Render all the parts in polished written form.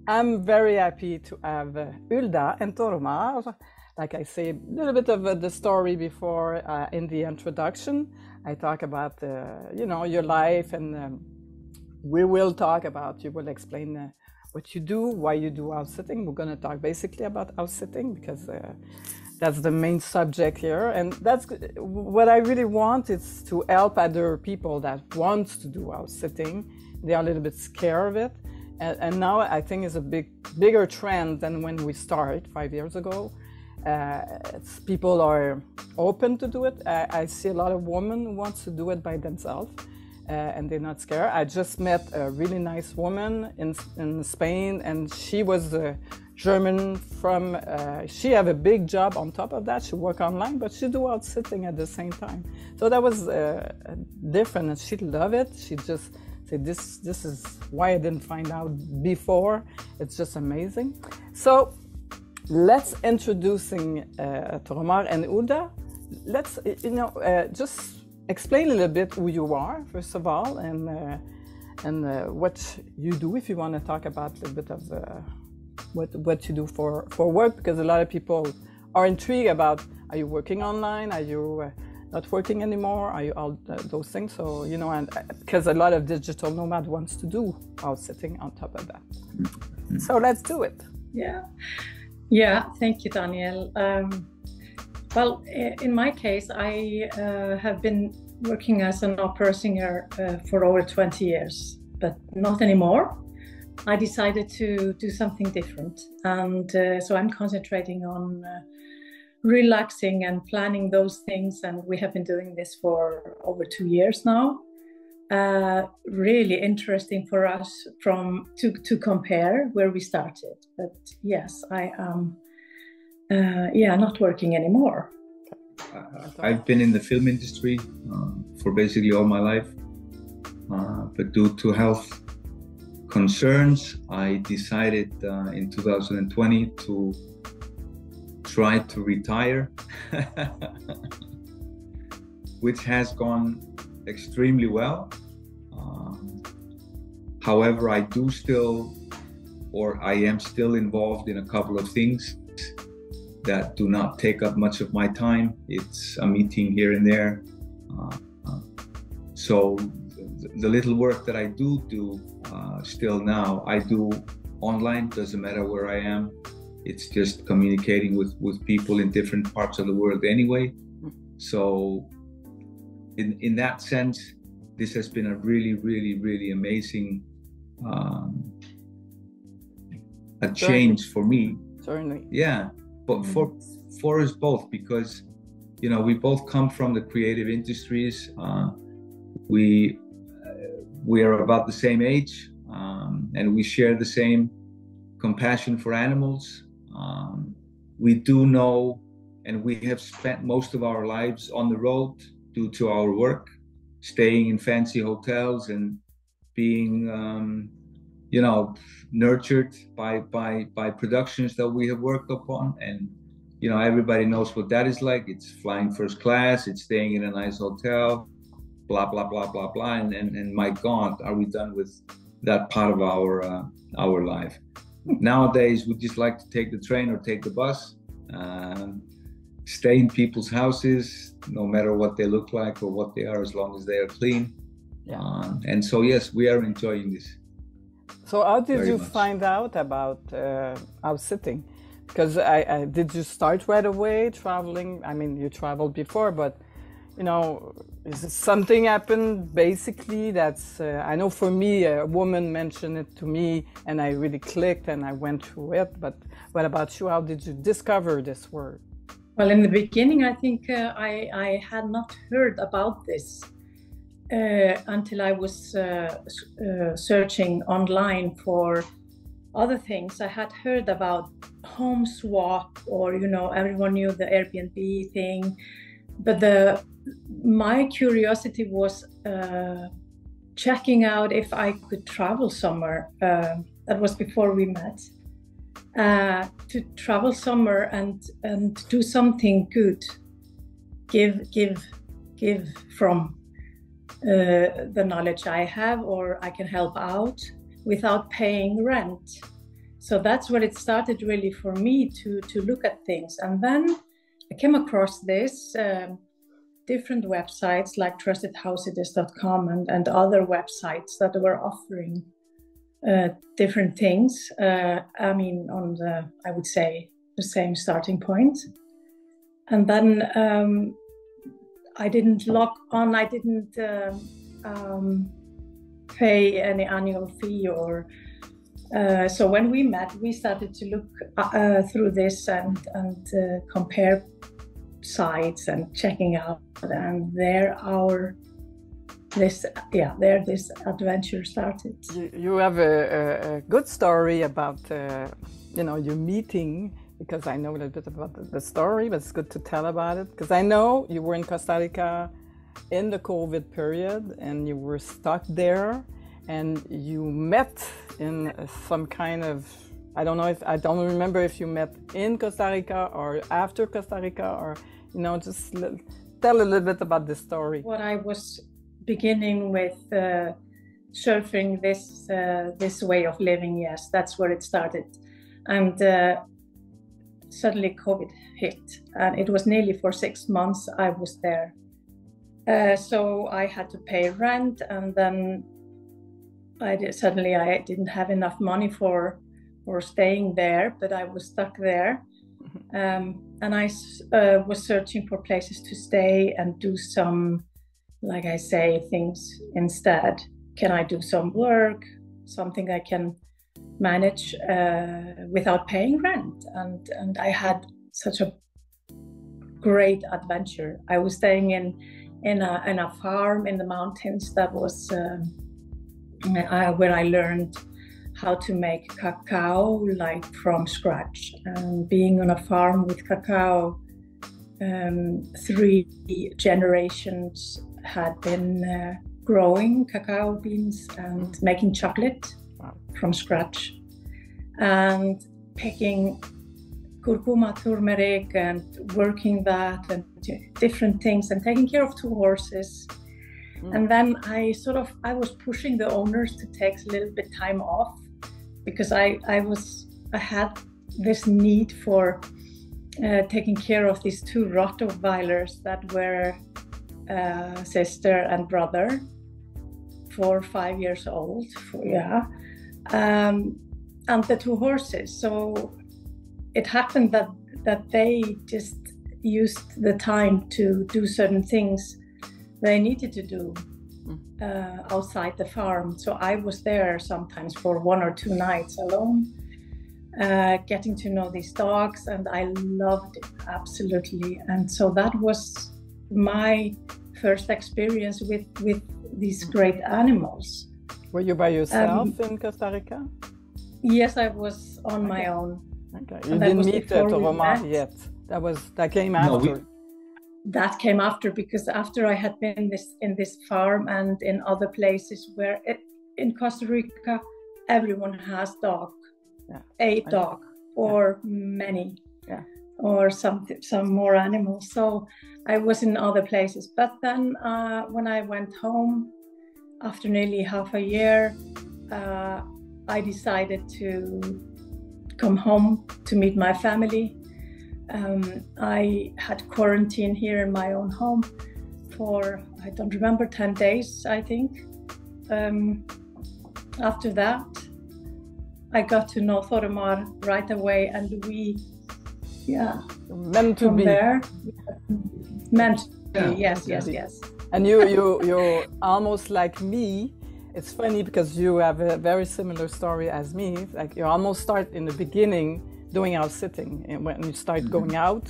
I'm very happy to have Hulda and Thoromar. Like I say, a little bit of the story before in the introduction. I talk about, your life, and we will talk about, you will explain what you do, why you do house sitting. We're going to talk basically about house sitting because that's the main subject here. And that's what I really want is to help other people that want to do house sitting. They are a little bit scared of it. And now I think it's a bigger trend than when we started 5 years ago. People are open to do it. I see a lot of women who want to do it by themselves, and they're not scared. I just met a really nice woman in Spain, and she was German from, she have a big job on top of that. She work online, but she do house sitting at the same time. So that was different, and she loved it. She just said, this is why I didn't find out before. It's just amazing. So let's introducing Thoromar and Hulda. Let's just explain a little bit who you are first of all, and what you do. If you want to talk about a little bit of what you do for work, because a lot of people are intrigued about: are you working online? Are you not working anymore? Are you all those things? So and because a lot of digital nomad wants to do house sitting on top of that. So let's do it. Yeah, thank you, Daniel. Well, in my case, I have been working as an opera singer for over 20 years, but not anymore. I decided to do something different. And so I'm concentrating on relaxing and planning those things. And we have been doing this for over 2 years now. Really interesting for us to compare where we started. But yes, I am not working anymore. I've been in the film industry for basically all my life, but due to health concerns, I decided in 2020 to try to retire, which has gone extremely well. However, I am still involved in a couple of things that do not take up much of my time. It's a meeting here and there. So the little work that I do still now, I do online, doesn't matter where I am. It's just communicating with people in different parts of the world anyway. So in that sense, this has been a really, really, really amazing a change for me. Certainly. Yeah, but for us both, because we both come from the creative industries. We are about the same age, and we share the same compassion for animals. We do know, and we have spent most of our lives on the road due to our work, staying in fancy hotels and being nurtured by productions that we have worked upon. And everybody knows what that is like. It's flying first class, it's staying in a nice hotel, blah blah blah blah blah, and my God, are we done with that part of our life? Nowadays we just like to take the train or take the bus, stay in people's houses, no matter what they look like or what they are, as long as they are clean. And so yes, we are enjoying this. So how did you find out about house sitting? Because did you start right away traveling? I mean, you traveled before, but is it something happened basically that's, I know for me, a woman mentioned it to me and I really clicked and I went through it. But what about you? How did you discover this word? Well, in the beginning, I think I had not heard about this until I was searching online for other things. I had heard about home swap, or everyone knew the Airbnb thing, but my curiosity was checking out if I could travel somewhere. That was before we met. To travel somewhere and do something good, give from the knowledge I have, or I can help out without paying rent. So that's where it started really for me to look at things. And then I came across this different websites like trustedhouseitis.com and other websites that were offering different things. I mean, on the, I would say, the same starting point. And then I didn't log on, I didn't pay any annual fee or so when we met, we started to look through this and compare sites and checking out, and there this adventure started. You have a good story about your meeting, because I know a little bit about the story, but it's good to tell about it, because I know you were in Costa Rica in the COVID period and you were stuck there. And you met in some kind of, I don't remember if you met in Costa Rica or after Costa Rica, or, just tell a little bit about this story. What I was beginning with surfing this way of living, yes, that's where it started. And suddenly COVID hit, and it was nearly for 6 months I was there. So I had to pay rent, and then I didn't have enough money for staying there, but I was stuck there. And I was searching for places to stay and do some, like I say, things instead. Can I do some work, something I can manage without paying rent? And I had such a great adventure. I was staying in a farm in the mountains that was where I learned how to make cacao like from scratch. And being on a farm with cacao, 3 generations had been growing cacao beans and making chocolate from scratch, and picking curcuma, turmeric, and working that and different things, and taking care of 2 horses. And then I was pushing the owners to take a little bit time off, because I had this need for taking care of these 2 Rottweilers that were sister and brother, 4 or 5 years old, and the 2 horses. So it happened that they just used the time to do certain things they needed to do outside the farm. So I was there sometimes for 1 or 2 nights alone, getting to know these dogs, and I loved it absolutely. And so that was my first experience with these great animals. Were you by yourself in Costa Rica? Yes, I was on my own. Okay, you didn't meet Thoromar yet. That came after. That came after, because after I had been in this farm and in other places where in Costa Rica, everyone has a dog or many, or some more animals. So I was in other places. But then when I went home after nearly half a year, I decided to come home to meet my family. I had quarantine here in my own home for, I don't remember, 10 days, I think. After that, I got to know Thoromar right away, and we, meant to be. There, meant to be, yes. And you're almost like me. It's funny because you have a very similar story as me. Like you almost start in the beginning doing house sitting, and when you start going out,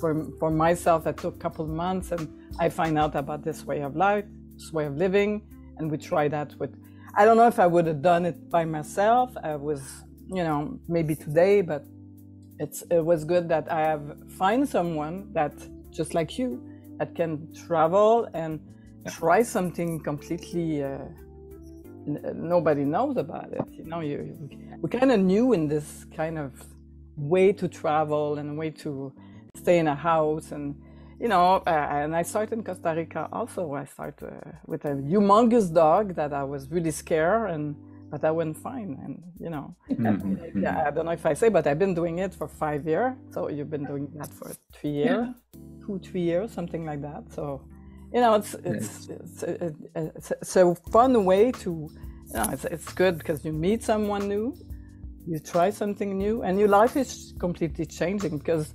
for myself, that took a couple of months, and I find out about this way of life, this way of living, and we try that with. I don't know if I would have done it by myself. I was, maybe today, but it was good that I have find someone that just like you that can travel and try something completely. Nobody knows about it. We're kind of new in this kind of way to travel and way to stay in a house, and and I started in Costa Rica also. I started with a humongous dog that I was really scared, and but I went fine. And, you know, Mm-hmm. yeah, I don't know if I say, but I've been doing it for 5 years. So you've been doing that for 3 years, 2-3 years, something like that. So, you know, it's a fun way to, you know, it's good because you meet someone new, you try something new, and your life is completely changing because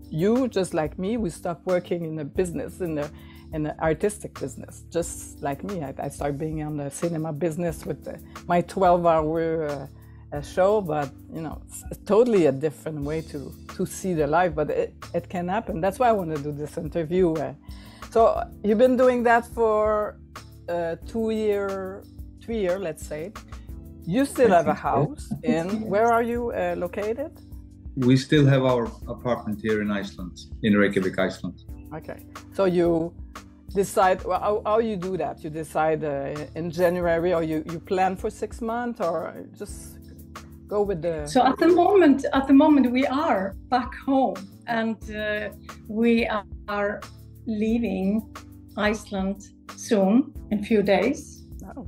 you, just like me, we stopped working in a business, in the artistic business, just like me. I started being on the cinema business with my 12-hour show, but, you know, it's totally a different way to see the life, but it can happen. That's why I want to do this interview. So you've been doing that for 3 years, let's say. You still have a house where are you located? We still have our apartment here in Iceland, in Reykjavik, Iceland. Okay, so you decide, well, how you do that? You decide in January, or you plan for 6 months, or just go with the... So at the moment we are back home, and we are leaving Iceland soon, in a few days. Oh.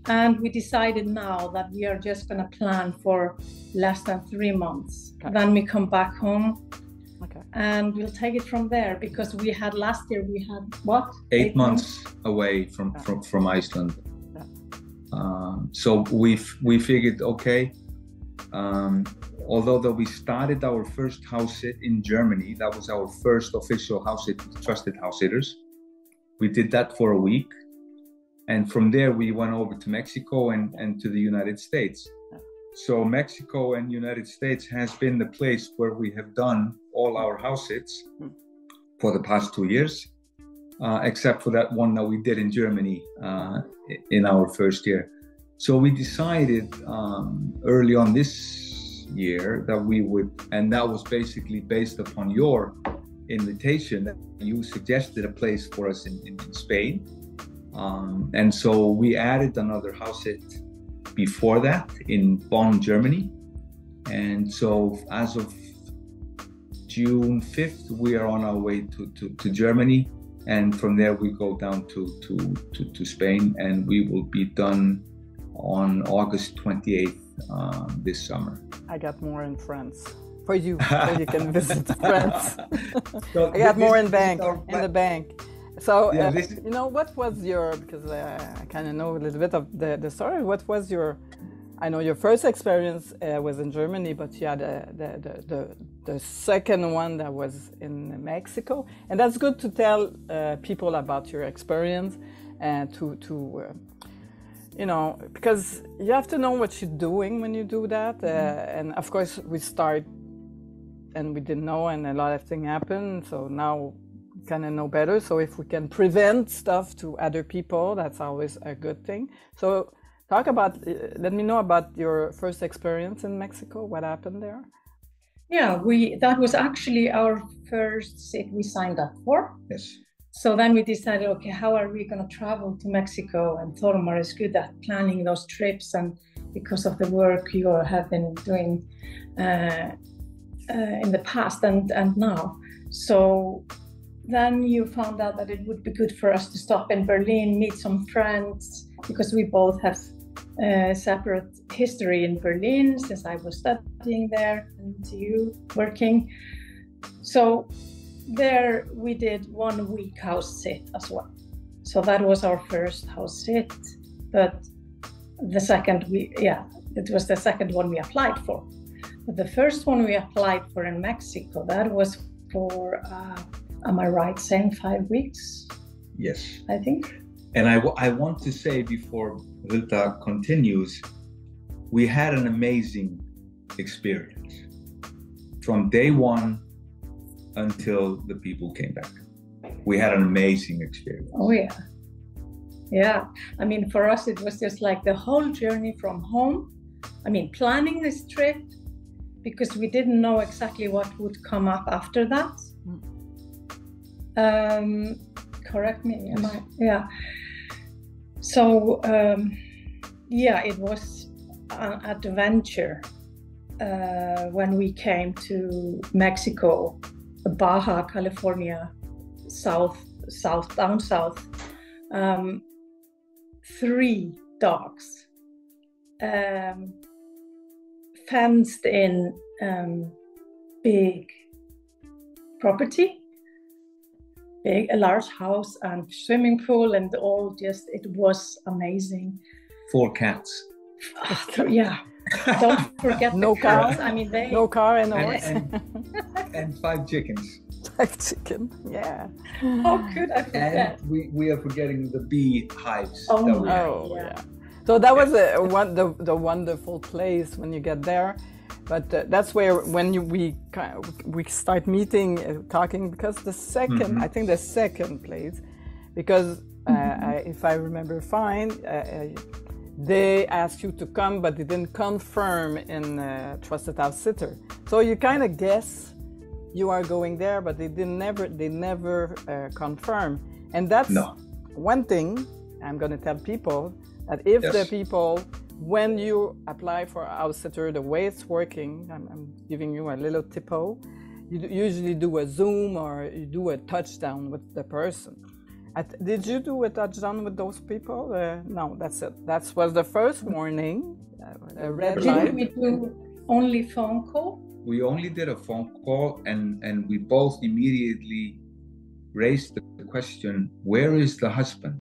And we decided now that we are just going to plan for less than 3 months. Okay. Then we come back home. Okay. And we'll take it from there, because we had last year, we had what? 8 months away from Iceland. Yeah. So we figured, okay, although that we started our first house sit in Germany, that was our first official house sit, trusted house sitters. We did that for a week. And from there, we went over to Mexico and to the United States. So Mexico and United States has been the place where we have done all our house sits for the past 2 years, except for that one that we did in Germany in our first year. So we decided early on this year that we would, and that was basically based upon your invitation, that you suggested a place for us in Spain. And so we added another house sit before that in Bonn, Germany. And so as of June 5th, we are on our way to Germany. And from there, we go down to Spain, and we will be done on August 28th this summer. I got more in France for you, so you can visit France. So I got more in the bank. So, yeah, you know, what was your, because I kind of know a little bit of the story, what was your, I know your first experience was in Germany, but you had the second one that was in Mexico. And that's good to tell people about your experience and you know, because you have to know what you're doing when you do that. And of course, we start and we didn't know, and a lot of things happened. So now kind of know better. So if we can prevent stuff to other people, that's always a good thing. So talk about, let me know about your first experience in Mexico. What happened there? Yeah, that was actually our first sit we signed up for. Yes. So then we decided, okay, how are we going to travel to Mexico? And Thoromar is good at planning those trips, and because of the work you have been doing in the past and now. So then you found out that it would be good for us to stop in Berlin, meet some friends, because we both have separate history in Berlin, since I was studying there and you working. So there we did 1 week house sit as well. So that was our first house sit, but the second it was the second one we applied for. But the first one we applied for in Mexico, that was for am I right saying 5 weeks? Yes. I think. And I want to say, before Hulda continues, we had an amazing experience from day one until the people came back. We had an amazing experience. Oh yeah. Yeah. I mean, for us, it was just like the whole journey from home. I mean, planning this trip, because we didn't know exactly what would come up after that. Correct me. Yes. Yeah. So, it was an adventure when we came to Mexico, Baja California, down south. 3 dogs fenced in big property, a large house and swimming pool and all. Just, it was amazing. 4 cats. Yeah. Don't forget no the car. cats. I mean, no car and horse. And 5 chickens. 5 chicken. Yeah. How could I forget? And we are forgetting the bee hives. Oh, yeah. So that was the wonderful place when you get there. But that's where when we start meeting, talking, because the second, I think the second place, because if I remember fine, they asked you to come, but they didn't confirm in Trusted House Sitter. So you kind of guess you are going there, but they never confirm. And that's one thing I'm going to tell people, that if the people, when you apply for a house sitter, the way it's working, I'm giving you a little tippo, you usually do a Zoom or you do a touchdown with the person. Did you do a touchdown with those people? No, that's it. That was the first warning. A red light. Didn't we do only phone call? We only did a phone call, and we both immediately raised the question, where is the husband?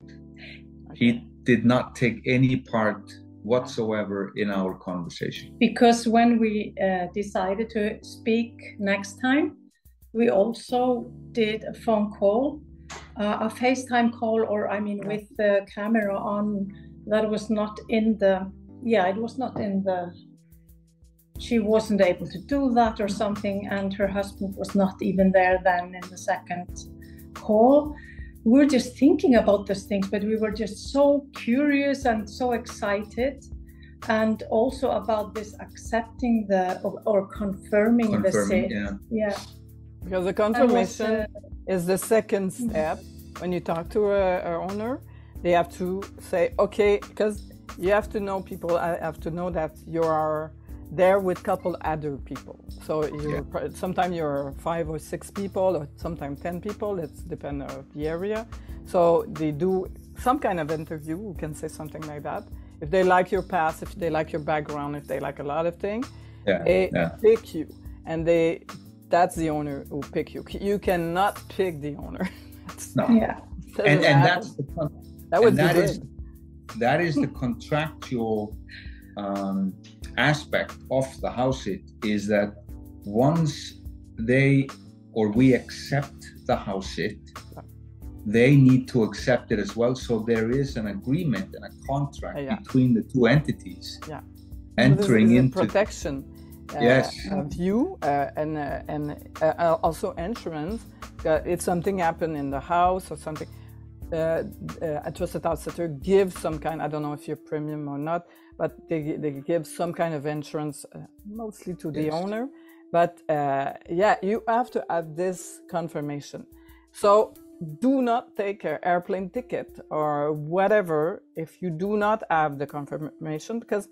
Okay. He did not take any part whatsoever in our conversation. Because when we decided to speak next time, we also did a phone call, a FaceTime call, or I mean with the camera on. That was not in the, it was not in the, she wasn't able to do that or something, and her husband was not even there then in the second call. We were just thinking about those things, but we were just so curious and so excited, and also about this accepting or confirming the sit. Yeah. Because the confirmation is the second step. When you talk to a owner, they have to say, okay, because you have to know people. I have to know that you are there with a couple other people. So sometimes you're 5 or 6 people, or sometimes 10 people. It's depends on the area. So they do some kind of interview. You can say something like that. If they like your past, if they like your background, if they like a lot of things, they pick you, and that's the owner who pick you. You cannot pick the owner. And that's that is the contractual aspect of the house sit, is that once we accept the house sit, they need to accept it as well. So there is an agreement and a contract between the two entities entering into protection of you and also insurance. If something happened in the house or something, a Trusted House Sitter gives some kind, I don't know if you're premium or not, but they give some kind of insurance, mostly to the owner. But you have to have this confirmation. So do not take an airplane ticket or whatever if you do not have the confirmation, because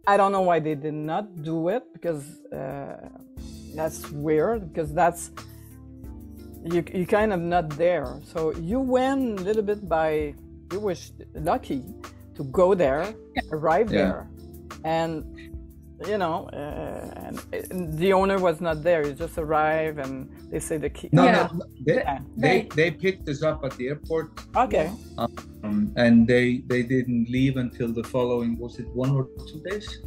I don't know why they did not do it, because that's weird, because that's you kind of not there. So you went a little bit you were lucky to go there, arrive there, and and the owner was not there. You just arrive and they say the key. They picked us up at the airport. Okay. And they didn't leave until the following, was it 1 or 2 days?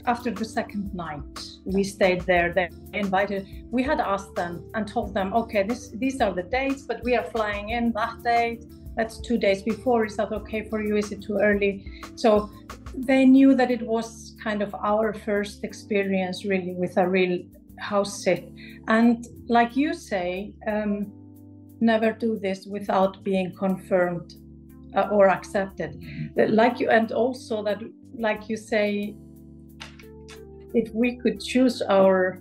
After the second night, we stayed there. They invited. We had asked them and told them, okay, these are the dates, but we are flying in that date. That's 2 days before. Is that okay for you? Is it too early? So they knew that it was kind of our first experience really with a real house sit. And like you say, never do this without being confirmed or accepted. And also that, like you say, if we could choose our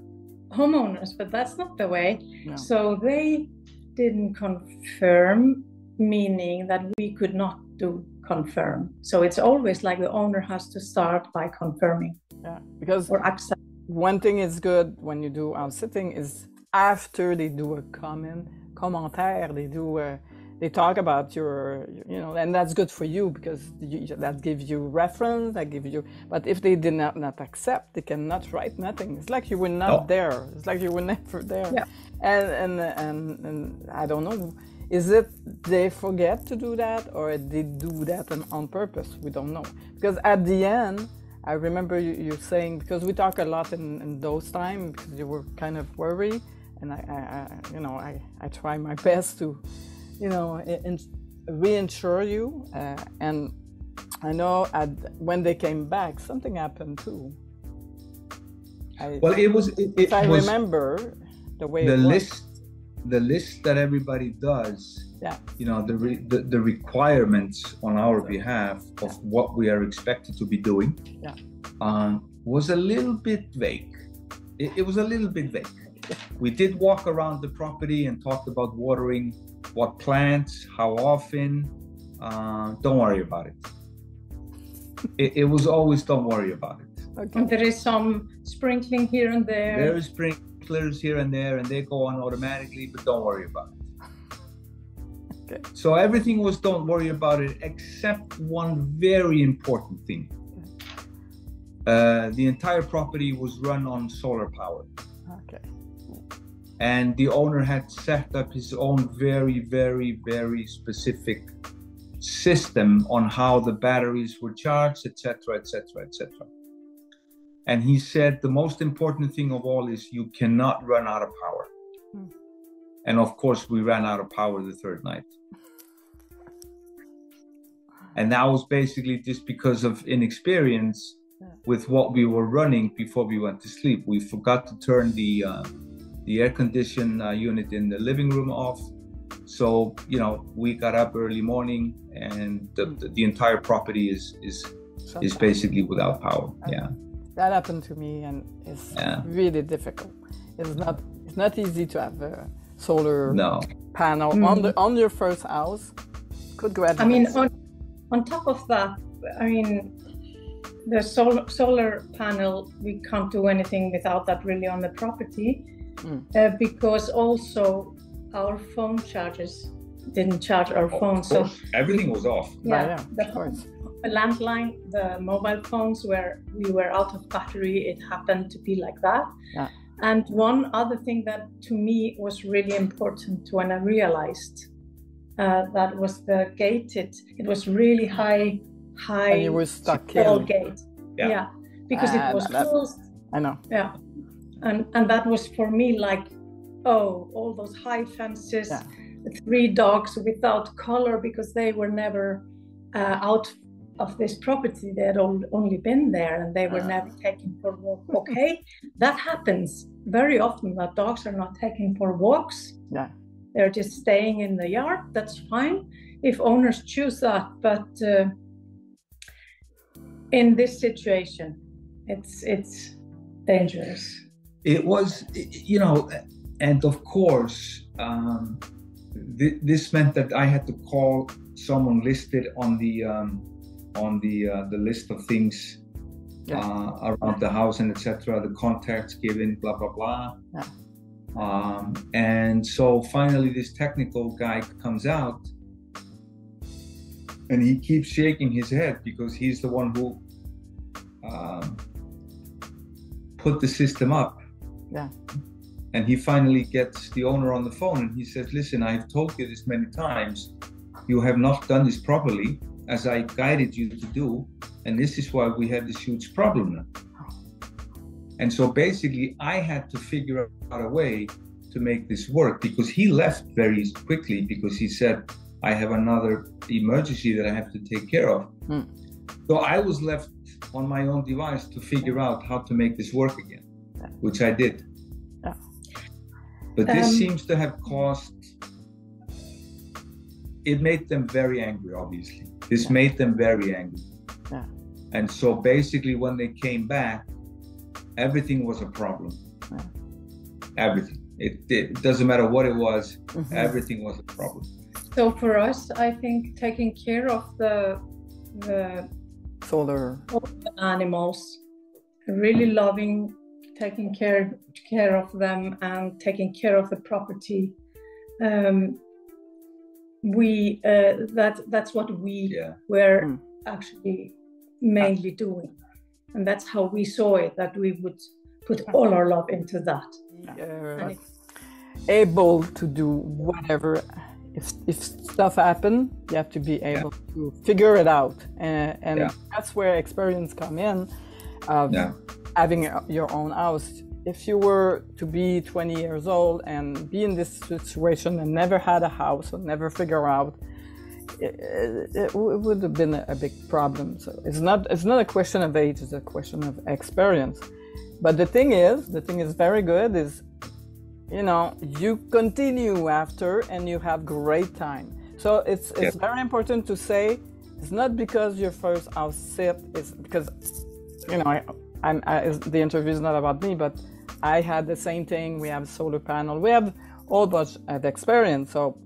homeowners, but that's not the way. No. So they didn't confirm, meaning that we could not do confirm. So it's always like the owner has to start by confirming. Yeah, because or accept. One thing is good when you do house sitting is after they do a commentaire, they talk about your, you know, and that's good for you because that gives you reference, that gives you, but if they did not accept, they cannot write nothing. It's like you were not there. It's like you were never there. Yeah. And I don't know, is it they forget to do that or they do that on purpose? We don't know. Because at the end, I remember you saying, because we talk a lot in those times, because you were kind of worried, and I try my best to, you know, reinsure you. And I know when they came back, something happened too. If I remember the way the list that everybody does. Yeah. You know, the requirements on our behalf of what we are expected to be doing. Yeah. Was a little bit vague. It was a little bit vague. We did walk around the property and talked about watering, what plants, how often. Don't worry about it. It was always don't worry about it. Okay. And there is some sprinkling here and there. There is sprinklers here and there, and they go on automatically, but don't worry about it. Okay. So everything was don't worry about it, except one very important thing. The entire property was run on solar power. Okay. And the owner had set up his own very, very, very specific system on how the batteries were charged, etc., etc., etc. And he said the most important thing of all is you cannot run out of power. And of course, we ran out of power the third night. And that was basically just because of inexperience with what we were running before we went to sleep. We forgot to turn the air condition unit in the living room off. So, you know, we got up early morning and the entire property is basically without power. Yeah. That happened to me, and it's really difficult. It's not easy to have a solar panel on your first house. Good graduate. I mean, on top of that, I mean, the solar panel, we can't do anything without that really on the property, because also our phone chargers didn't charge our phone, so everything was off. Yeah, of course. The landline, the mobile phones where we were out of battery, it happened to be like that. Yeah. And one other thing that to me was really important when I realized that was the gated. It was really high. And you were stuck tall in. Gate. Yeah, because it was closed. I know. Yeah, and that was for me like, oh, all those high fences, 3 dogs without color because they were never out of this property. They had only been there and they were never taken for a walk. Okay, that happens very often, that dogs are not taken for walks. Yeah, they're just staying in the yard. That's fine if owners choose that, but in this situation, it's dangerous. It was, you know, and of course, this meant that I had to call someone listed on the list of things around the house and etc. The contacts given, blah blah blah. Yeah. And so finally, this technical guy comes out, and he keeps shaking his head because he's the one who put the system up. Yeah. And he finally gets the owner on the phone and he says, listen, I've told you this many times. You have not done this properly as I guided you to do. And this is why we have this huge problem now. And so basically I had to figure out a way to make this work, because he left very quickly because he said, I have another emergency that I have to take care of. So I was left on my own device to figure out how to make this work again, which I did. Yeah. But this seems to have caused, it made them very angry, obviously. This made them very angry. Yeah. And so basically when they came back, everything was a problem. Yeah. Everything. It doesn't matter what it was, everything was a problem. So for us, I think taking care of the solar animals, really loving, taking care of them and taking care of the property, that's what we were actually mainly doing, and that's how we saw it, that we would put all our love into that. Able to do whatever. If stuff happen, you have to be able to figure it out, and that's where experience come in. Having your own house. If you were to be 20 years old and be in this situation and never had a house or never figure out, it would have been a big problem. So it's not a question of age; it's a question of experience. But the thing is very good is, you know, you continue after and you have great time. So it's very important to say it's not because your first house sit, it's because, you know, the interview is not about me, but I had the same thing. We have solar panel. We have all bunch of experience. So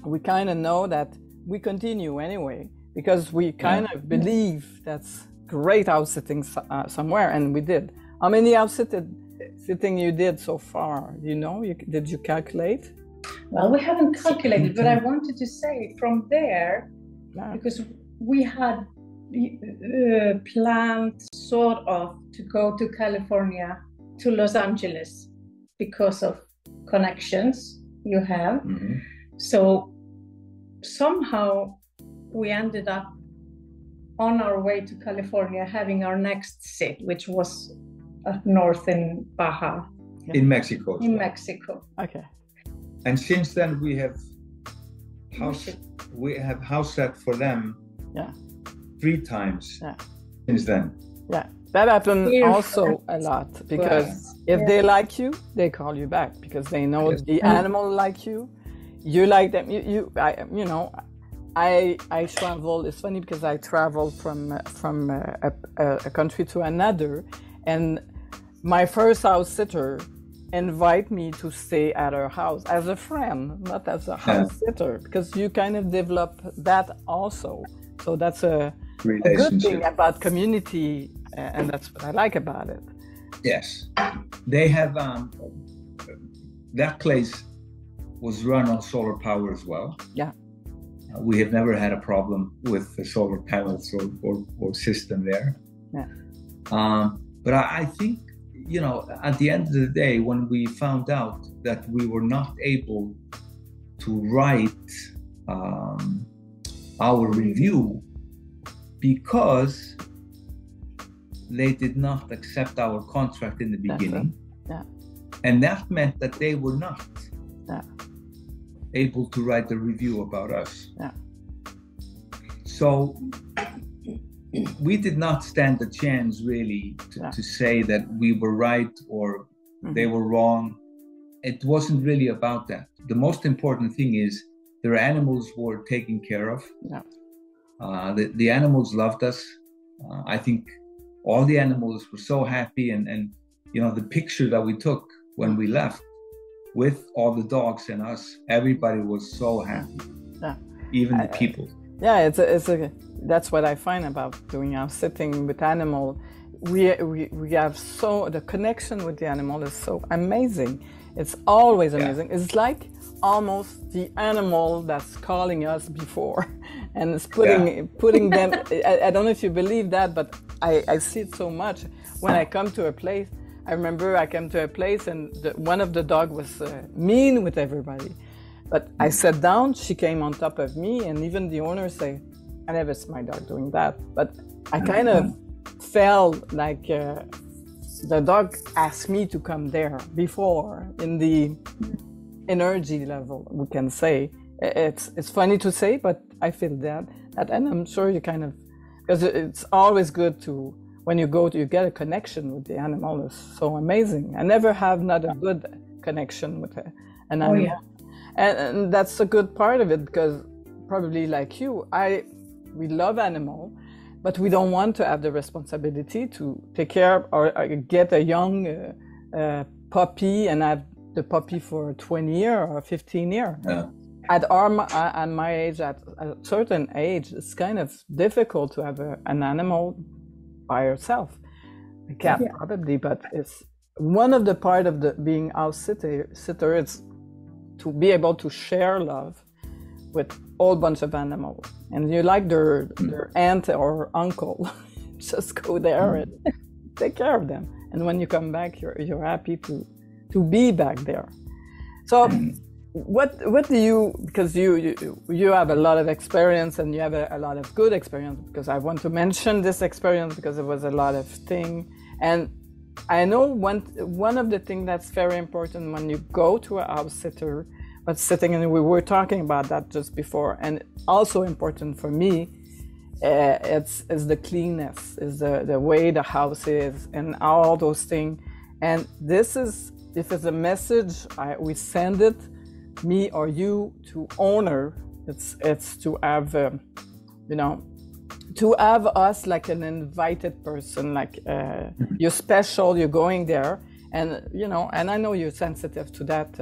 we kind of know that we continue anyway, because we kind of believe that's great house sitting somewhere, and we did. How many house sitting you did so far? You know, did you calculate? Well, we haven't calculated, but I wanted to say from there, because we had planned sort of to go to California, to Los Angeles, because of connections you have. So somehow we ended up on our way to California having our next sit, which was up north in Baja. In Mexico. In Mexico. Okay. And since then we have house set for them 3 times since then. Yeah, that happened also a lot, because if they like you, they call you back, because they know the animal like you, you like them. I travel. It's funny because I travel from a country to another, and my first house sitter invite me to stay at her house as a friend, not as a house sitter, because you kind of develop that also. So that's a good thing about community, and that's what I like about it. Yes, they have that place was run on solar power as well. Yeah, we have never had a problem with the solar panels or system there. Yeah, but I think, you know, at the end of the day, when we found out that we were not able to write our review because they did not accept our contract in the beginning, and that meant that they were not able to write a review about us. So we did not stand a chance really to say that we were right or they were wrong. It wasn't really about that. The most important thing is their animals were taken care of. The animals loved us. I think all the animals were so happy, and you know, the picture that we took when we left with all the dogs and us, everybody was so happy. Even the people. That's what I find about doing house sitting with animal. We have the connection with the animal is so amazing. It's always amazing. It's like almost the animal that's calling us before, and it's putting them. I don't know if you believe that, but I see it so much when I come to a place. I remember I came to a place and one of the dog was mean with everybody, but I sat down. She came on top of me, and even the owner say, I never see my dog doing that, but I kind of felt like the dog asked me to come there before, in the energy level, we can say. It's funny to say, but I feel that, and I'm sure you kind of, because it's always good to, when you go to, you get a connection with the animal. It's so amazing. I never have not a good connection with an animal. And that's a good part of it, because probably like you, we love animal, but we don't want to have the responsibility to take care of or get a young puppy and have the puppy for 20 years or 15 years. At my age, at a certain age, it's kind of difficult to have an animal by yourself. A cat probably, but it's one of the part of the being house sitter is to be able to share love with a whole bunch of animals, and you like their aunt or uncle, just go there and take care of them. And when you come back, you're happy to be back there. So what do you, because you have a lot of experience, and you have a lot of good experience, because I want to mention this experience because it was a lot of thing. And I know one of the things that's very important when you go to a house sitter, but sitting, and we were talking about that just before, and also important for me, is the cleanness, is the way the house is, and all those things. And this is, if it's a message we send it, me or you, to owner, it's to have to have us like an invited person, like you're special, you're going there, and and I know you're sensitive to that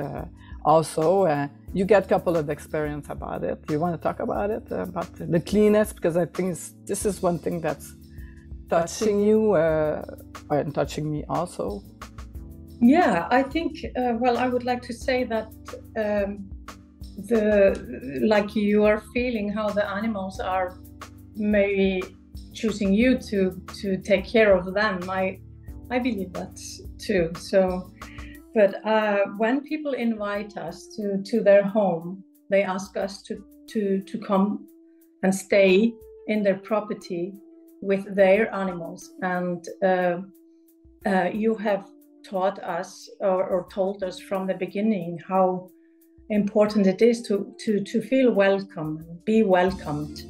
also. You get a couple of experience about it. You want to talk about it, about the cleanness, because I think this is one thing that's touching you and touching me also. Yeah, I think, well, I would like to say that like you are feeling how the animals are maybe choosing you to take care of them. I believe that too. So, but when people invite us to their home, they ask us to come and stay in their property with their animals. And you have taught us or told us from the beginning how important it is to feel welcome, be welcomed.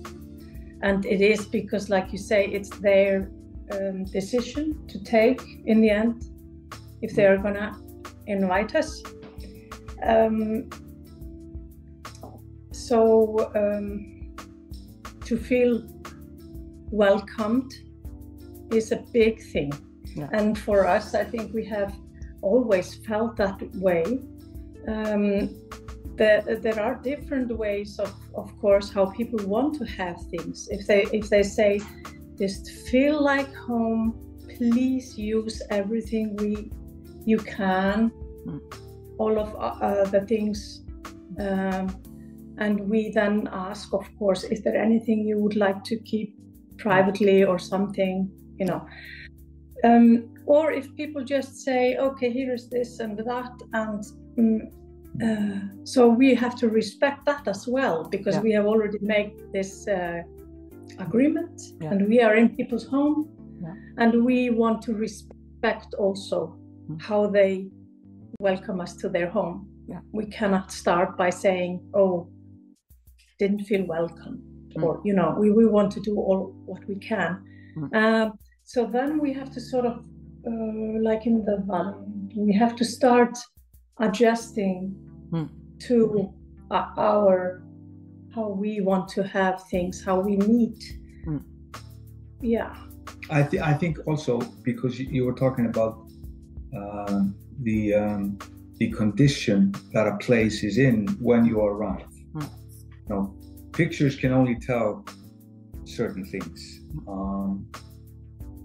And it is because, like you say, it's their decision to take in the end, if they're gonna invite us. So to feel welcomed is a big thing. Yeah. And for us, I think we have always felt that way. There are different ways of course, how people want to have things. If they say, just feel like home, please use everything you can, all of the things. And we then ask, of course, is there anything you would like to keep privately or something, or if people just say, okay, here is this and that, and so we have to respect that as well, because we have already made this agreement, and we are in people's home, and we want to respect also how they welcome us to their home. We cannot start by saying, oh, didn't feel welcome, or we want to do all what we can. So then we have to sort of like in the valley, we have to start adjusting to how we want to have things, how we need. I think also, because you were talking about the condition that a place is in when you arrive. Pictures can only tell certain things.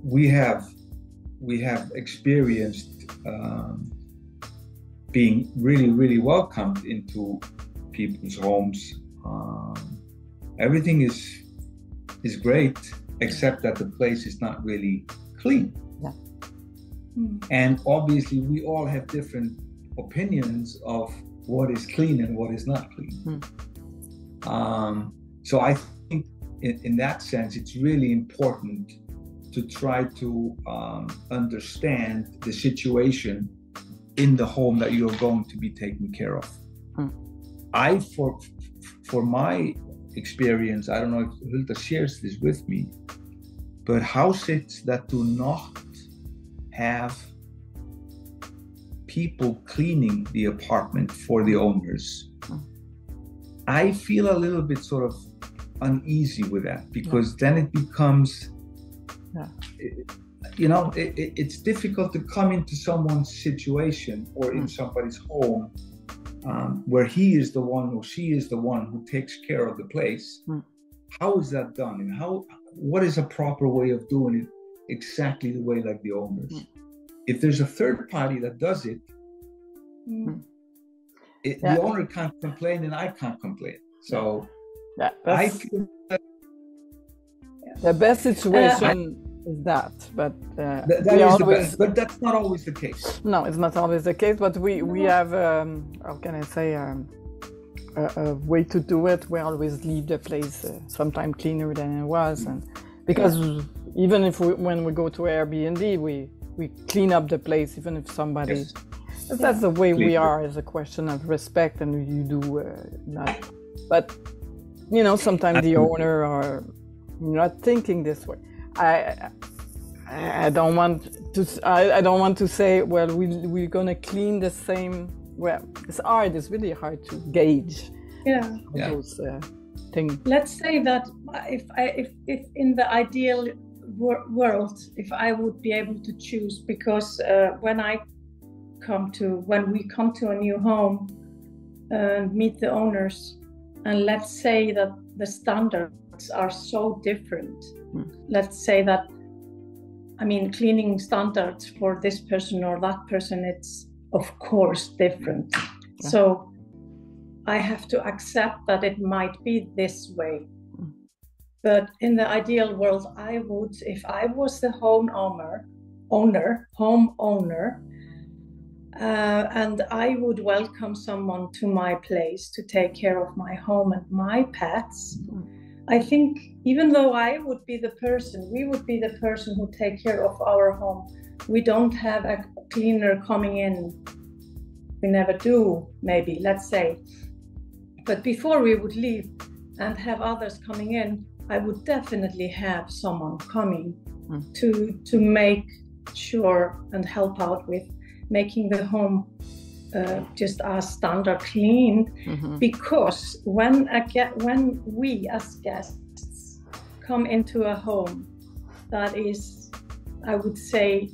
We have experienced being really, really welcomed into people's homes. Everything is great, except that the place is not really clean. And obviously we all have different opinions of what is clean and what is not clean. So I think in that sense, it's really important to try to understand the situation in the home that you're going to be taking care of. For my experience, I don't know if Hulda shares this with me, but houses that do not have people cleaning the apartment for the owners, I feel a little bit sort of uneasy with that, because then it becomes, it's difficult to come into someone's situation or in somebody's home where he is the one or she is the one who takes care of the place. How is that done? And what is a proper way of doing it exactly the way like the owners? If there's a third party that does it, the owner can't complain and I can't complain. So Yeah, I that's feel the best situation is that, but that we is the always best, but that's not always the case. no, it's not always the case. But we have how can I say a way to do it. We always leave the place sometime cleaner than it was, and because even if when we go to Airbnb, we clean up the place, even if somebody. Yes. That's the way we Clean. are. It's a question of respect, and you do not. But you know, sometimes the owner are not thinking this way. I don't want to. I don't want to say. Well, we're gonna clean the same. Well, it's hard. It's really hard to gauge those things. Let's say that if in the ideal world, if I would be able to choose, because when we come to a new home and meet the owners, and let's say that the standards are so different. Let's say that, I mean, cleaning standards for this person or that person, it's of course different. Yeah. So I have to accept that it might be this way. But in the ideal world, I would, if I was the homeowner, and I would welcome someone to my place to take care of my home and my pets. I think even though I would be the person, we would be the person who take care of our home. We don't have a cleaner coming in. We never do, maybe, let's say. But before we would leave and have others coming in, I would definitely have someone coming to make sure and help out with making the home just as standard clean, because when we as guests come into a home that is, I would say,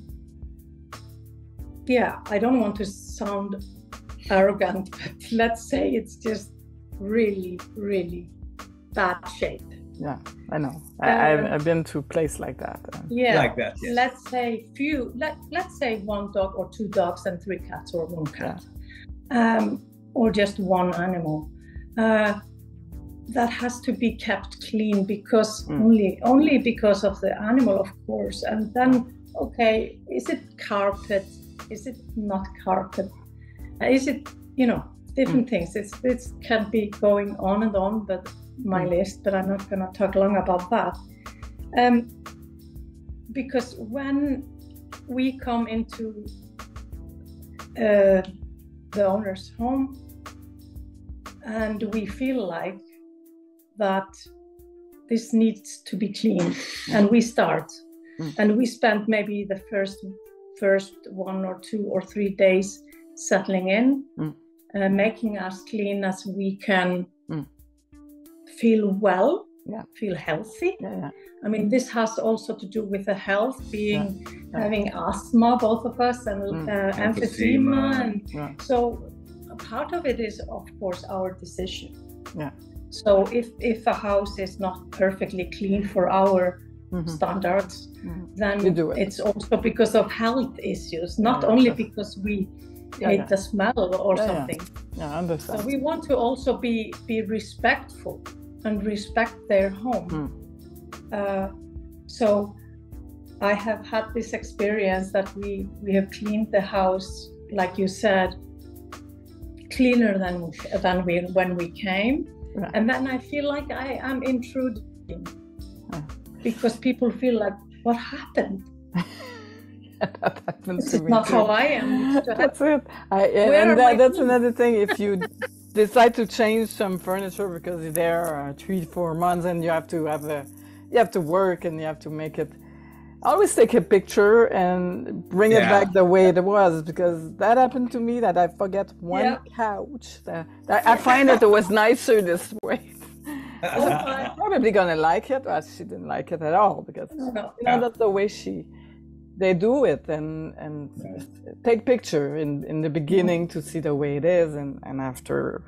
I don't want to sound arrogant, but let's say it's just really, really bad shape. Yeah, I know. I've been to a place like that. Like that. Yes. Let's say one dog or two dogs and three cats or one cat, or just one animal. That has to be kept clean because only because of the animal, of course. And then, okay, is it carpet? Is it not carpet? Is it, different things? It can be going on and on, but my list, but I'm not going to talk long about that. Because when we come into the owner's home and we feel like that this needs to be clean, and we start and we spend maybe the first 1 or 2 or 3 days settling in, making us clean as we can, feel well, feel healthy. I mean, this has also to do with the health, having asthma, both of us, and emphysema, and so a part of it is, of course, our decision. So if a house is not perfectly clean for our standards, then it's also because of health issues, not only because we hate the smell or something. I understand. So we want to also be respectful and respect their home. So I have had this experience that we have cleaned the house, like you said, cleaner than when we came. And then I feel like I am intruding because people feel like, what happened? That happens this to is me not too. how I am. That's it. That's another thing. If you decide to change some furniture because you're there 3-4 months and you have to work and you have to make it. Always take a picture and bring it back the way it was, because that happened to me, that I forget one couch. That I find that it was nicer this way. I'm probably gonna like it, but she didn't like it at all, because that's the way they do it, and take picture in the beginning to see the way it is, and after,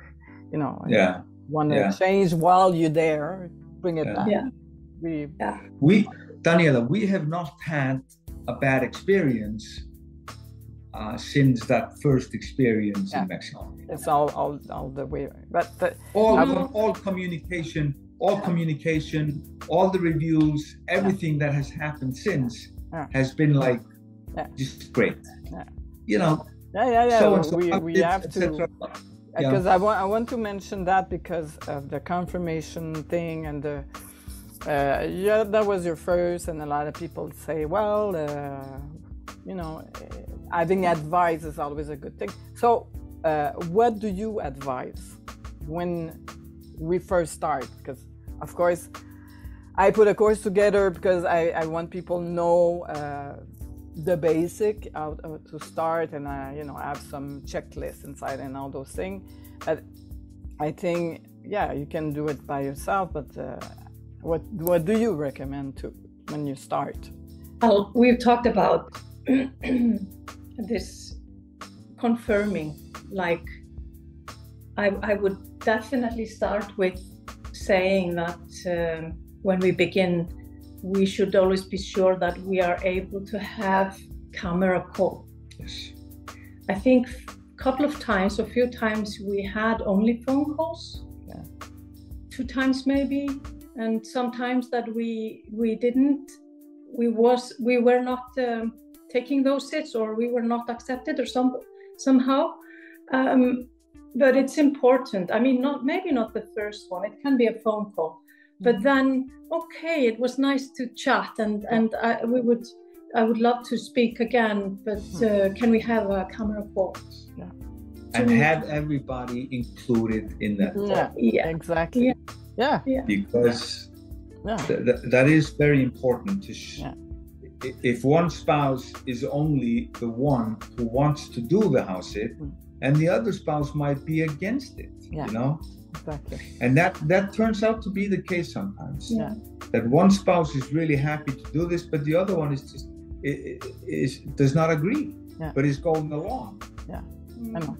want to change while you're there, bring it back. Daniela, we have not had a bad experience since that first experience in Mexico. It's all the way, but all communication, all the reviews, everything that has happened since has been like just great. So we have to, because I want to mention that because of the confirmation thing and the that was your first, and a lot of people say, well, having advice is always a good thing. So what do you advise when we first start? Because of course I put a course together because I want people to know the basic how to start, and I have some checklists inside and all those things. But I think you can do it by yourself, but what do you recommend when you start? Well, we've talked about this confirming. Like I would definitely start with saying that when we begin, we should always be sure that we are able to have camera call. Yes. I think a few times we had only phone calls. 2 times maybe, and sometimes that we were not taking those sits, or we were not accepted or somehow. But it's important. I mean, maybe not the first one. It can be a phone call. But then, okay, it was nice to chat, and I would love to speak again, but can we have a camera call? Yeah. And have everybody included in that. Yeah, exactly. Yeah. Because that is very important. If one spouse is only the one who wants to do the house sit, and the other spouse might be against it, Exactly. And that turns out to be the case sometimes. That one spouse is really happy to do this, but the other one does not agree, but is going along. I know.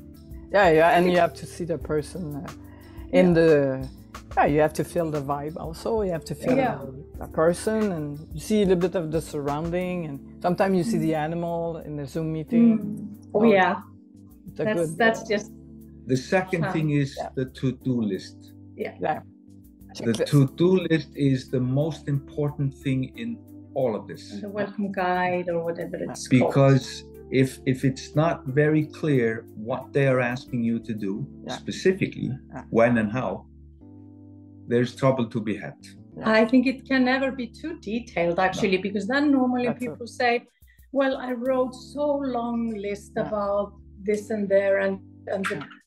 And you have to see the person in the. You have to feel the vibe also. You have to feel the person, and you see a little bit of the surrounding, and sometimes you see the animal in the Zoom meeting. That's just. The second thing is the to-do list. The to-do list is the most important thing in all of this. And the welcome guide or whatever it's called. Because if it's not very clear what they are asking you to do, specifically, when and how, there's trouble to be had. I think it can never be too detailed, actually, because then normally people say, well, I wrote so long list about this and there, and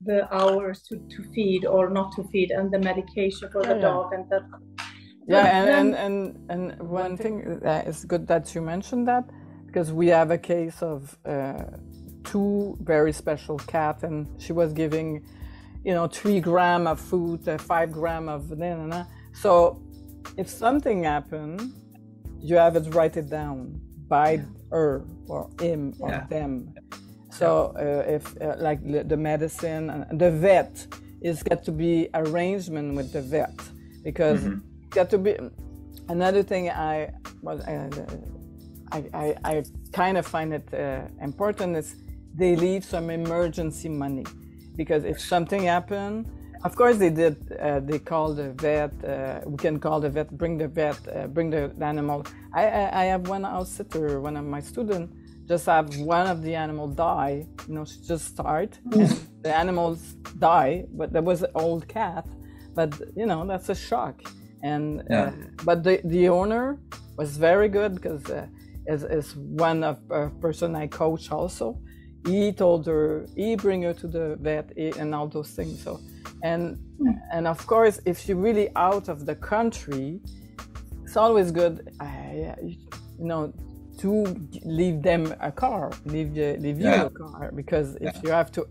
the hours to feed or not to feed, and the medication for the dog, and that. And one thing that is good that you mentioned that, because we have a case of 2 very special cats, and she was giving 3 grams of food, 5 grams of banana. So if something happened, you have to write it down by her or him or them. So if like the medicine and the vet, it's got to be arrangement with the vet, because it's got to be. Another thing I kind of find it important is they leave some emergency money, because if something happened, of course they call the vet. We can call the vet, bring the vet, bring the animal. I have one house sitter, one of my students, just have one of the animal die. She just start, and the animals die. But there was an old cat, but that's a shock. And but the owner was very good, because as one of person I coach also, he told her, he bring her to the vet and all those things. So and of course, if you're really out of the country, it's always good, to leave them a car, leave you a car, because if you have to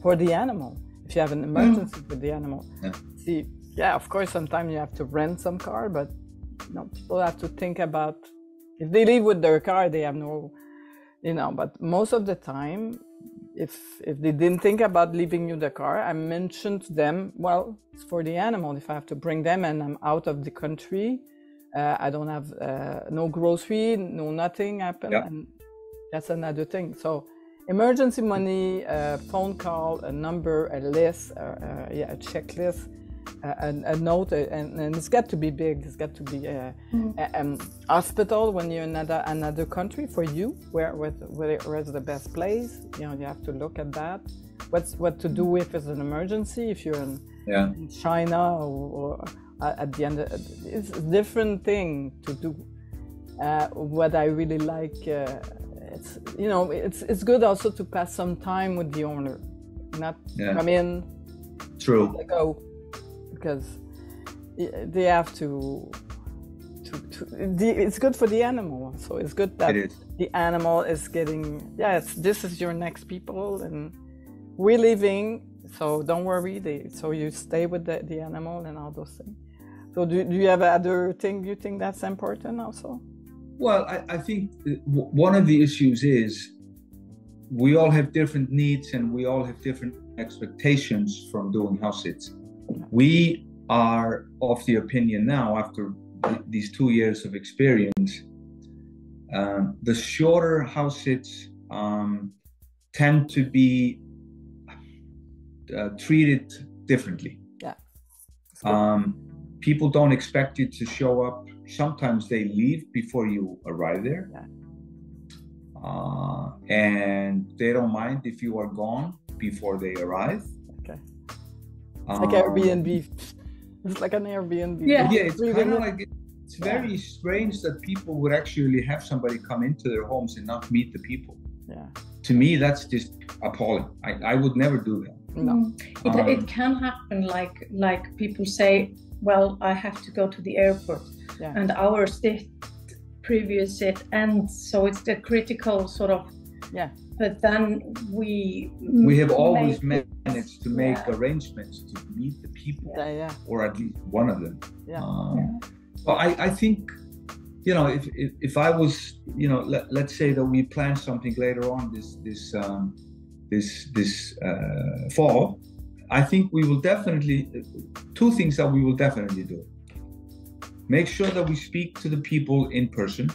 for the animal, if you have an emergency with the animal, of course sometimes you have to rent some car, but people have to think about, if they leave with their car, they have no, but most of the time, if they didn't think about leaving you the car, I mentioned to them, well, it's for the animal. If I have to bring them and I'm out of the country, I don't have no grocery, no nothing happen, and that's another thing. So emergency money, a phone call, a number, a list, a checklist, a note, and it's got to be big. It's got to be a hospital when you're in another country for you. Where's the best place? You know, you have to look at that. What to do if it's an emergency? If you're in China or at the end, it's a different thing to do. What I really like, it's, you know, it's good also to pass some time with the owner, not come in, go, because they have to it's good for the animal. So it's good that the animal is getting, this is your next people, and we're leaving, so don't worry. So you stay with the animal and all those things. So do you have other thing you think that's important also? Well, I think one of the issues is we all have different needs and we all have different expectations from doing house sits. We are of the opinion now, after these 2 years of experience, the shorter house sits tend to be treated differently. People don't expect you to show up. Sometimes they leave before you arrive there. And they don't mind if you are gone before they arrive. It's like Airbnb. It's like an Airbnb. It's kind of like, it's very strange that people would actually have somebody come into their homes and not meet the people. To me, that's just appalling. I would never do that. No. It can happen, like people say, well, I have to go to the airport, and our previous sit ends, so it's the critical sort of. But then we have always managed to make arrangements to meet the people, or at least one of them. So I think, you know, if I was, you know, let's say that we plan something later on this fall, I think we will definitely, two things that we will definitely do. Make sure that we speak to the people in person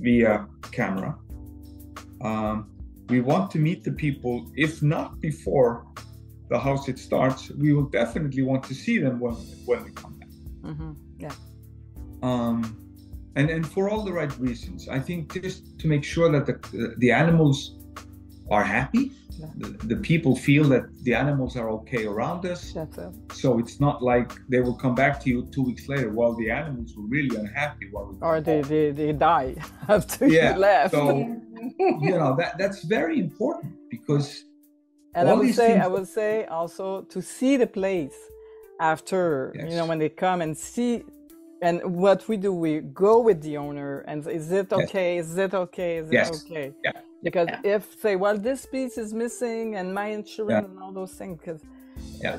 via camera. We want to meet the people, if not before the house sit starts, we will definitely want to see them when we come back. And for all the right reasons. I think just to make sure that the animals are happy. The people feel that the animals are okay around us. So it's not like they will come back to you 2 weeks later while the animals were really unhappy. Or they die after you left. So, you know, that's very important, because and I would say also to see the place after, you know, when they come and see. And what we do, we go with the owner and is it okay? Is it okay? Is it okay? Because if say, well, this piece is missing and my insurance and all those things, because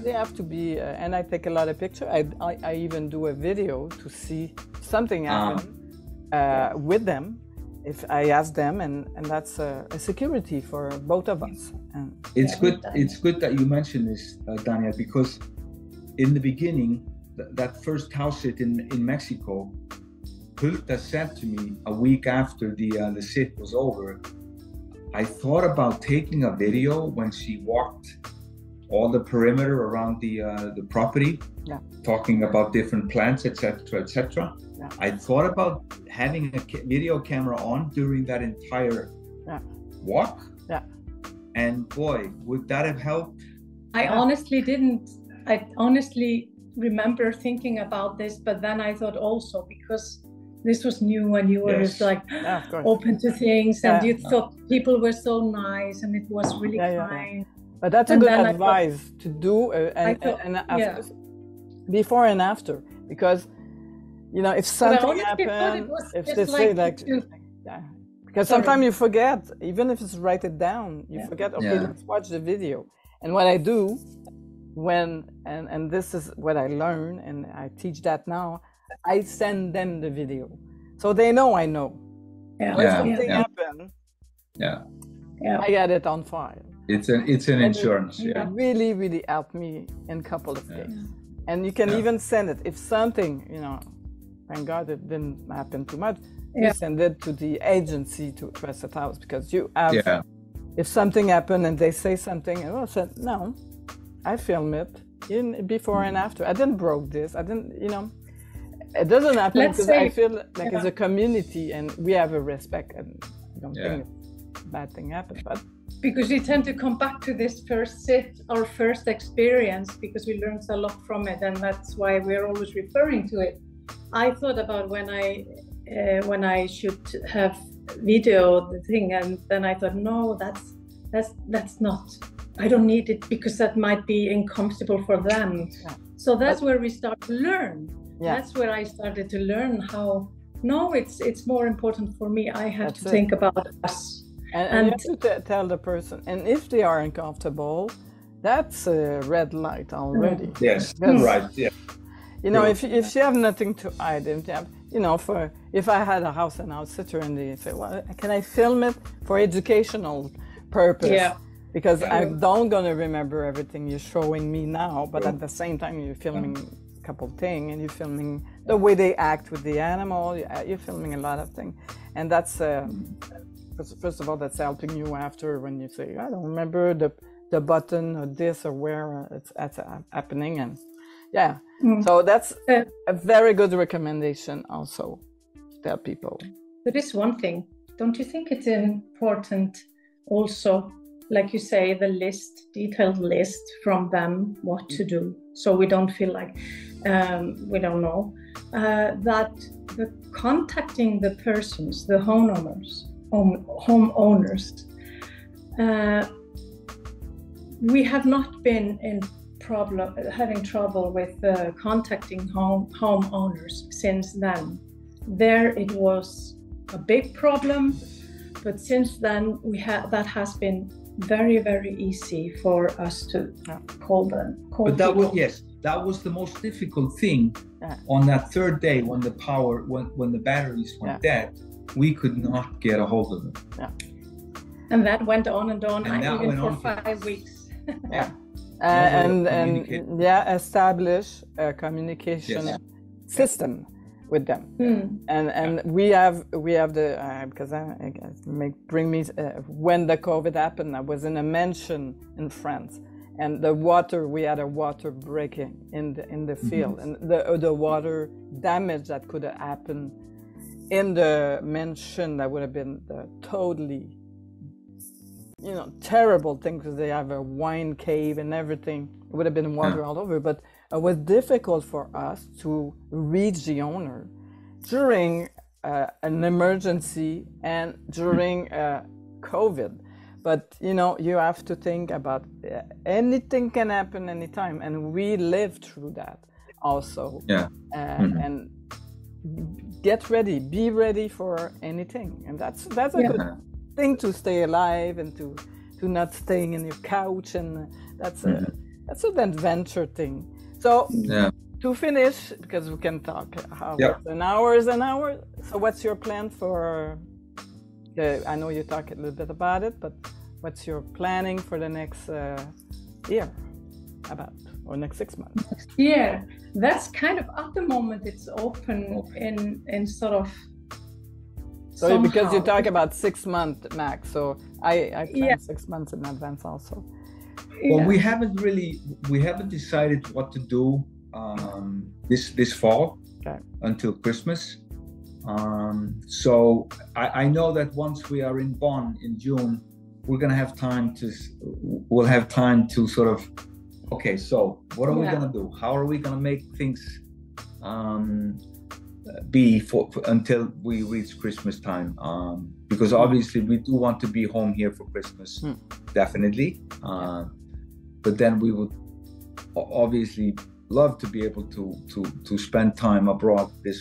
they have to be, and I take a lot of pictures. I even do a video to see something happen with them. If I ask them, and that's a security for both of us. And it's good that you mentioned this, Daniel, because in the beginning, that first house sit in Mexico, Hulda said to me a week after the sit was over, I thought about taking a video when she walked all the perimeter around the property, talking about different plants, etc., etc. I thought about having a video camera on during that entire walk. And boy, would that have helped? I honestly didn't. I honestly remember thinking about this, but then I thought also, because this was new and you were like open to things, and you thought people were so nice and it was really kind. But that's a good advice to do before and after, because you know, if something happens, if they say because sometimes you forget, even if it's write it down, you forget, let's watch the video. And what I do and this is what I learned, and I teach that now, I send them the video. So they know I know. If something happens, I got it on file. It's an insurance. It really, really helped me in a couple of days. And you can even send it. If something, you know, thank God it didn't happen too much, you send it to the agency to Trusted House, because you have if something happened and they say something, I said, no, I film it in before and after. I didn't broke this. I didn't, it doesn't happen because I feel like it's a community and we have a respect, and I don't think a bad thing happened. But because we tend to come back to this first sit or first experience because we learned a lot from it, and that's why we're always referring to it. I thought about when I should have video the thing, and then I thought, no, that's not. I don't need it because that might be uncomfortable for them. Yeah. So that's where we start to learn. Yeah. That's where I started to learn how. No, it's more important for me. I have to think about us. And you have to tell the person. And if they are uncomfortable, that's a red light already. Yes, right. Yeah. If you have nothing to hide, if I had a house and I would sit here and they say, well, can I film it for educational purpose? Yeah. Because I don't gonna remember everything you're showing me now, but at the same time you're filming a couple of things, and you're filming the way they act with the animal. You're filming a lot of things, and that's first of all, that's helping you after when you say, I don't remember the button or this or where it's happening, and so that's a very good recommendation also to tell people. There is one thing, don't you think it's important also, like you say, the detailed list from them, what to do, so we don't feel like we don't know, that the contacting the persons, the homeowners, we have not been having trouble with contacting homeowners since then. There it was a big problem, but since then that has been very, very easy for us to call them. But that was the most difficult thing on that third day when the batteries went dead. We could not get a hold of them. Yeah. And that went on and on, even for 5 weeks. Establish a communication system with them. And we have the because bring me when the COVID happened, I was in a mansion in France, and we had a water breaking in the field, and the water damage that could have happened in the mansion, that would have been the totally terrible thing, because they have a wine cave and everything. It would have been water all over, but it was difficult for us to reach the owner during an emergency and during COVID. But you have to think about anything can happen anytime, and we lived through that also. And get ready, be ready for anything, and that's a good thing to stay alive and to not staying in your couch, and that's an adventure thing. So to finish, because we can talk an hour. So what's your plan for I know you talked a little bit about it, but what's your planning for the next year or next 6 months? Yeah, that's kind of at the moment it's open in sort of. So somehow. Because you talk about 6 months max, so I plan 6 months in advance also. Well, we haven't decided what to do this fall until Christmas. So I know that once we are in Bonn in June, we'll have time to sort of, okay, so what are we going to do? How are we going to make things be for until we reach Christmas time? Because obviously we do want to be home here for Christmas, definitely. But then we would obviously love to be able to spend time abroad this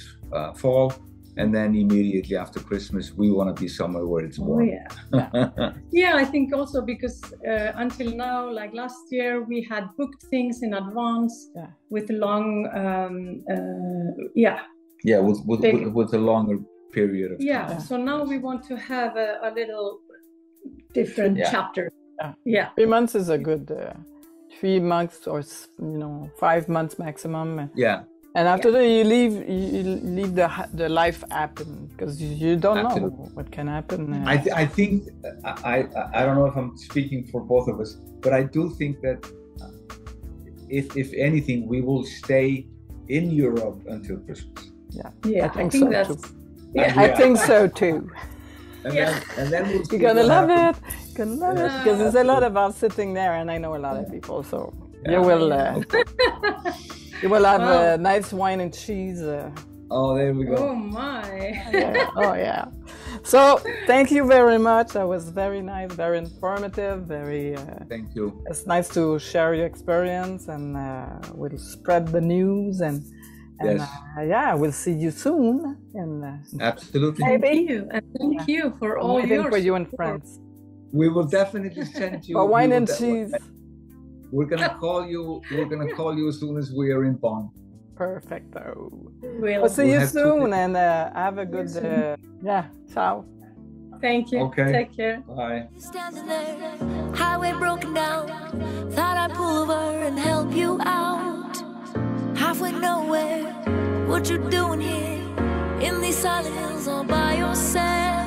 fall. And then immediately after Christmas, we want to be somewhere where it's warm. Yeah, I think also because until now, like last year, we had booked things in advance with long, with a longer period of time. Yeah, so now we want to have a little different chapter. 3 months is a good 3 months or 5 months maximum. And after that, you leave the life happen because you don't Absolutely. know what can happen. I think I don't know if I'm speaking for both of us, but I do think that if anything, we will stay in Europe until Christmas. Yeah, I think so that's, too. yeah. I think so too. And then we'll see You're gonna what love happens. it. You're gonna love it because there's a lot about sitting there, and I know a lot of people, so Yeah. you will. You will have Wow. nice wine and cheese. Oh, there we Oh go. my. Yeah. Oh yeah. So thank you very much. That was very nice, very informative, very. Thank you. It's nice to share your experience, and we'll spread the news and Yes. yeah, we'll see you soon. And Absolutely. Thank you. And thank you for all waiting your for you and support. friends We will definitely send you. for wine we will and de- cheese. We're gonna call you. We're gonna call you as soon as we are in Bonn. Perfecto. We'll We'll see We'll you have to- soon and have a good. soon. Yeah. Ciao. Thank you. Okay. Take care. Bye. Standing there, highway broken down. Thought I'd pull over and help you out. Halfway nowhere, what you doing here? In these silent hills all by yourself.